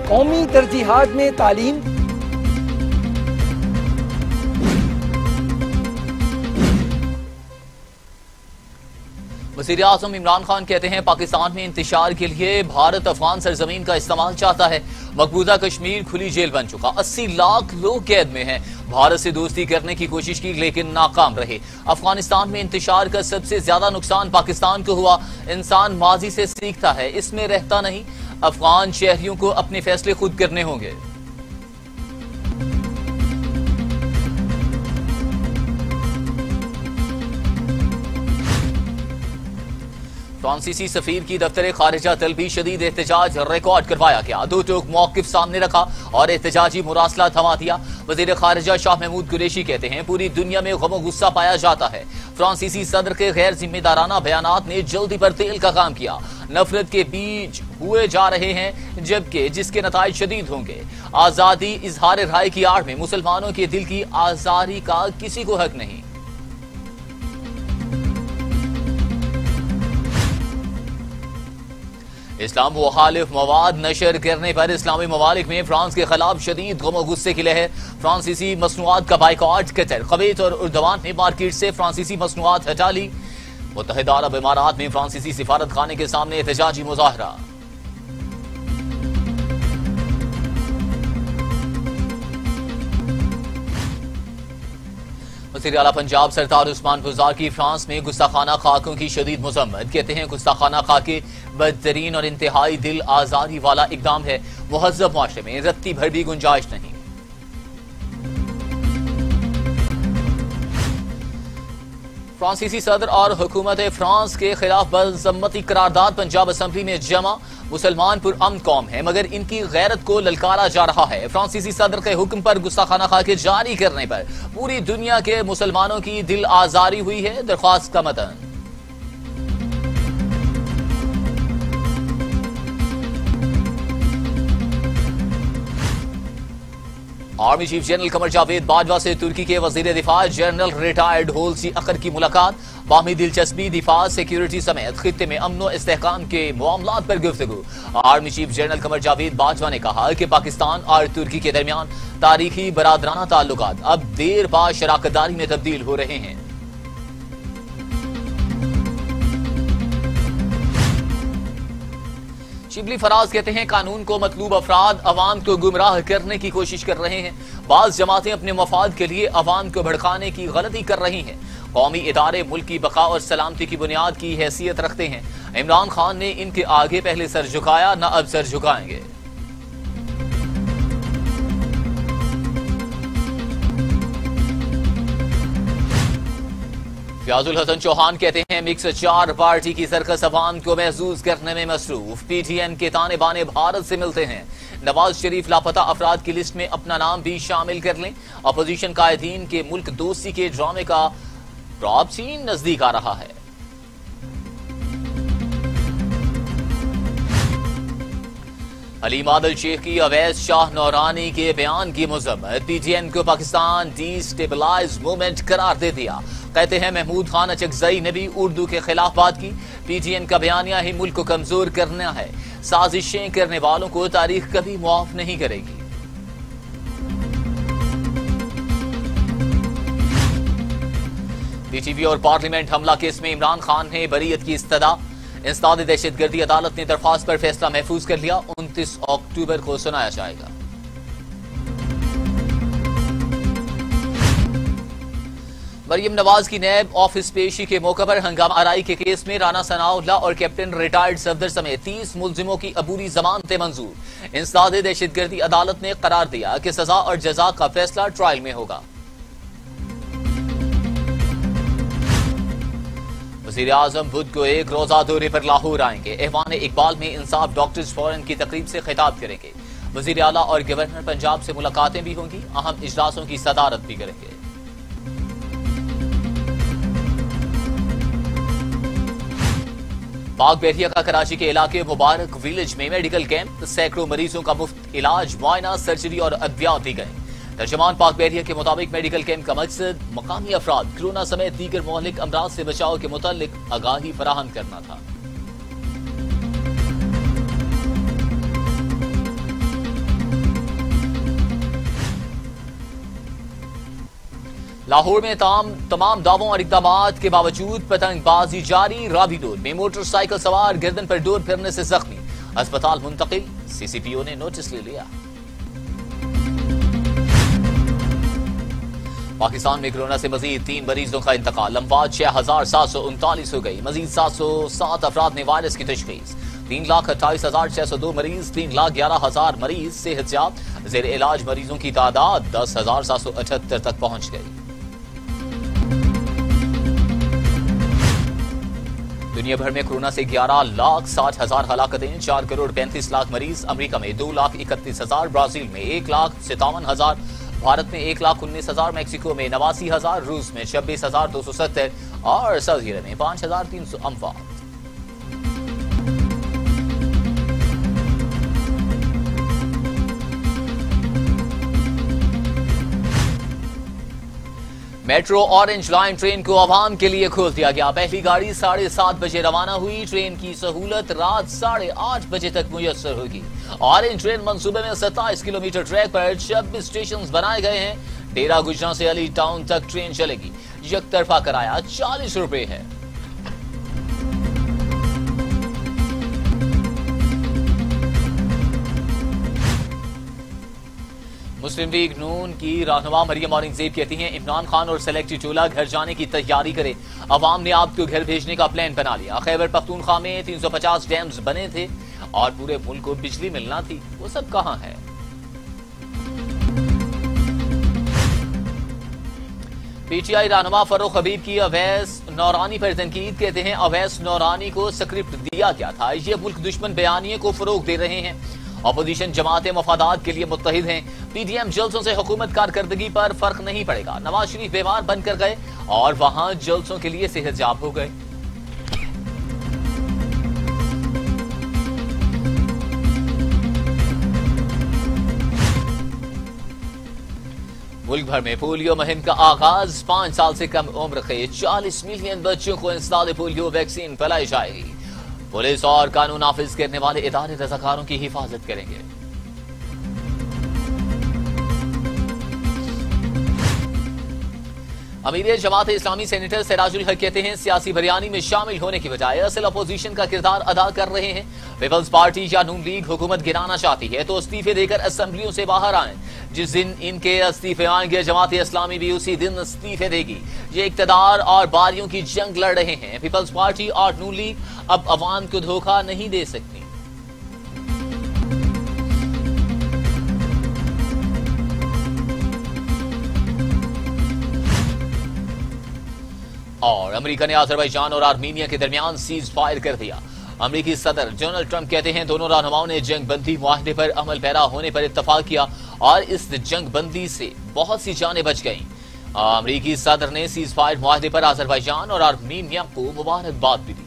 कौमी तरजीहात में तालीम। वज़ीर-ए-आज़म इमरान खान कहते हैं पाकिस्तान में इंतशार के लिए भारत अफगान सरजमीन का इस्तेमाल चाहता है। मकबूजा कश्मीर खुली जेल बन चुका, 80 लाख लोग कैद में हैं। भारत से दोस्ती करने की कोशिश की लेकिन नाकाम रहे। अफगानिस्तान में इंतशार का सबसे ज्यादा नुकसान पाकिस्तान को हुआ। इंसान माजी से सीखता है, इसमें रहता नहीं। अफगान शहरियों को अपने फैसले खुद करने होंगे। फ्रांसीसी सफीर की दफ्तर खारिजा तलबी शदीद एहतजाज रिकॉर्ड करवाया गया। दो टोक मौकिफ सामने रखा और एहतजाजी मुरासला थमा दिया। वजीर खारिजा शाह महमूद कुरैशी कहते हैं पूरी दुनिया में गम गुस्सा पाया जाता है। फ्रांसीसी सदर के गैर जिम्मेदाराना बयानात ने जल्दी पर तेल का काम किया। नफरत के बीज हुए जा रहे हैं जबकि जिसके नताइज शदीद होंगे। आजादी इजहार राय की आड़ में मुसलमानों के दिल की आजारी का किसी को हक नहीं। इस्लाम मुखालिफ मवाद नशर करने पर इस्लामी ममालिक में फ्रांस के खिलाफ शदीद गम गुस्से की लहर। फ्रांसीसी मसनूआत का बाइकआउट। कतर, कुवैत और उर्दवान ने मार्केट से फ्रांसीसी मसनूआत हटा ली। मुत्तहिदा अरब इमारात में फ्रांसीसी सिफारत खाने के सामने एहतजाजी मुजाहरा। वज़ीर आला पंजाब सरदार उस्मान बुज़दार की फ्रांस में गुस्ताखाना खाकों की शदीद मज़म्मत। कहते हैं गुस्ताखाना खाके बदतरीन और इंतहाई दिल आजारी वाला इकदाम है। मुहज़्ज़ब मुआशरे में रत्ती भर भी गुंजाइश नहीं। फ्रांसीसी सदर और हुकूमत फ्रांस के खिलाफ बदज़म्मती करारदाद पंजाब असम्बली में जमा। मुसलमान पुरअमन कौम है मगर इनकी गैरत को ललकारा जा रहा है। फ्रांसीसी सदर के हुक्म पर गुस्ताखाना खाके जारी करने पर पूरी दुनिया के मुसलमानों की दिल आजारी हुई है। दरख्वास्त का मतन। Army chief general Qamar Javed Bajwa से तुर्की के वजीर दिफा जनरल रिटायर्ड होल्सी अकर की मुलाकात। बाहमी दिलचस्पी, दिफा, सिक्योरिटी समेत खित्ते में अमन और इस्तेहकाम के मामलात पर गुफ्तगू। Army chief general Qamar Javed Bajwa ने कहा कि पाकिस्तान और तुर्की के दरमियान तारीखी बरादराना ताल्लुकात अब देर बाद शराकतदारी में तब्दील हो रहे हैं। शिबली फराज कहते हैं कानून को मतलूब अफराद अवाम को गुमराह करने की कोशिश कर रहे हैं। बाज जमातें अपने मफाद के लिए अवाम को भड़काने की गलती कर रही हैं। कौमी इदारे मुल्क की बका और सलामती की बुनियाद की हैसियत रखते हैं। इमरान खान ने इनके आगे पहले सर झुकाया, न अब सर झुकाएंगे। फयाजुल हसन चौहान कहते हैं मिक्स चार पार्टी की सर्कस अवाम को महसूस करने में मसरूफ। पीटीएम के ताने बाने भारत से मिलते हैं। नवाज शरीफ लापता अफराद की लिस्ट में अपना नाम भी शामिल कर लें। अपोजिशन कायदीन के मुल्क दोस्ती के ड्रामे का रॉब सीन नजदीक आ रहा है। अलीम आदिल शेख की अवैध शाह नौरानी के बयान की मजम्मत। पीटीएम को पाकिस्तान डिस्टेबलाइज मूवमेंट करार दे दिया। कहते हैं महमूद खान अचकजई ने भी उर्दू के खिलाफ बात की। पीटीएम का बयानिया ही मुल्क को कमजोर करना है। साजिशें करने वालों को तारीख कभी मुआफ नहीं करेगी। टीटीवी और पार्लियामेंट हमला केस में इमरान खान ने बरीयत की इस्तदा। इंसदाद दहशतगर्दी अदालत ने दरख्वास्त पर फैसला महफूज कर लिया। 29 अक्टूबर को सुनाया जाएगा। मरियम नवाज की नैब ऑफिस पेशी के मौके पर हंगामा आराई के केस में राना सनाउल्लाह और कैप्टन रिटायर्ड सफदर समेत 30 मुलजिमों की अबूरी जमानतें मंजूर। इंसदाद दहशतगर्दी अदालत ने करार दिया कि सजा और जजा का फैसला ट्रायल में होगा। वज़ीर आज़म बुध को एक रोजा दौरे पर लाहौर आएंगे। ऐवान इकबाल में इंसाफ डॉक्टर्स फोरम की तकरीब से खिताब करेंगे। वज़ीर आला और गवर्नर पंजाब से मुलाकातें भी होंगी। अहम इजलासों की सदारत भी करेंगे। पाक बहरिया का कराची के इलाके मुबारक विलेज में मेडिकल कैंप। सैकड़ों मरीजों का मुफ्त इलाज, मुआयना, सर्जरी और अद्वियात दी गई। तर्जुमान पाक बहरिया के मुताबिक मेडिकल कैंप का मकसद मकामी अफराद कोरोना समेत दीगर मोहलिक अमराज से बचाव के मुतालिक आगाही फराहम करना था। लाहौर में तमाम दावों और इक़दामात के बावजूद पतंगबाजी जारी। रावी रोड में मोटरसाइकिल सवार गर्दन पर डोर फिरने से जख्मी, अस्पताल मुंतकिल। सीसीपीओ ने नोटिस ले लिया। पाकिस्तान में कोरोना से मजीद 3 मरीजों का इंतकाल। अमवात 6739 हो गई। मजीद 707 अफराद ने वायरस की तशखीस। 3,28,602 मरीज, 3,11,000 मरीज सेहतयाब। जेर इलाज मरीजों की तादाद 10,778 तक पहुंच गई। दुनिया भर में कोरोना से 11,60,000 हलाकतें, 4 करोड़ 35 लाख मरीज। अमेरिका में 2,31,000, ब्राजील में 1,57,000, भारत में 1,19,000, मैक्सिको में 89,000, रूस में 26,270 और सऊदी अरब में 5,300 अमवात। मेट्रो ऑरेंज लाइन ट्रेन को आवाम के लिए खोल दिया गया। पहली गाड़ी 7:30 बजे रवाना हुई। ट्रेन की सहूलत रात 8:30 बजे तक मुयस्सर होगी। ऑरेंज ट्रेन मंसूबे में 27 किलोमीटर ट्रैक पर 26 स्टेशन बनाए गए हैं। डेरा गुजरा से अली टाउन तक ट्रेन चलेगी। एक तरफा किराया 40 रुपए है। मुस्लिम लीग नून की रहनुमा मरियम औरंगजेब कहती हैं, इमरान खान और सेलेक्टी टोला घर जाने की तैयारी करे। अवाम ने आपको घर भेजने का प्लान बना लिया। खैबर पख्तूनख्वा में 350 डैम्स बने थे और पूरे मुल्क को बिजली मिलना थी, वो सब कहां है? पीटीआई रहनुमा फरूख हबीब की अवैस नौरानी पर तनकीद। कहते हैं अवैस नौरानी को स्क्रिप्ट दिया गया था, ये मुल्क दुश्मन बयानिए को फरोग दे रहे हैं। अपोजिशन जमातें मफादात के लिए मुत्तहिद हैं। पीडीएम जलसों से हुकूमत कारकर्दगी पर फर्क नहीं पड़ेगा। नवाज शरीफ बीमार बनकर गए और वहां जलसों के लिए सेहतयाब हो गए। मुल्क भर में पोलियो मुहिम का आगाज। 5 साल से कम उम्र के 40 मिलियन बच्चों को इंसदाद पोलियो वैक्सीन पिलाई जाएगी। पुलिस और कानून नाफिज करने वाले इदारे रज़ाकारों की हिफाजत करेंगे। अमीर जमात इस्लामी सेनेटर सिराजुल हक कहते हैं, सियासी बरियानी में शामिल होने की बजाय असल अपोजिशन का किरदार अदा कर रहे हैं। पीपल्स पार्टी या नून लीग हुकूमत गिराना चाहती है तो इस्तीफे देकर असेंबलियों से बाहर आए। जिस दिन इनके इस्तीफे आएंगे जमात इस्लामी भी उसी दिन इस्तीफे देगी। ये इक्तदार और बारियों की जंग लड़ रहे हैं। पीपल्स पार्टी और नून लीग अब अवाम को धोखा नहीं दे सकती। और अमेरिका ने अजरबैजान और आर्मीनिया के दरमियान सीज फायर कर दिया। अमेरिकी सदर डोनाल्ड ट्रंप कहते हैं, दोनों रहनुमाओं ने जंग बंदी मुआहदे पर अमल पैरा होने पर इत्तफाक किया और इस जंग बंदी से बहुत सी जानें बच गईं। अमेरिकी सदर ने सीज फायर मुआहदे पर अजरबैजान और आर्मीनिया को मुबारकबाद भी दी।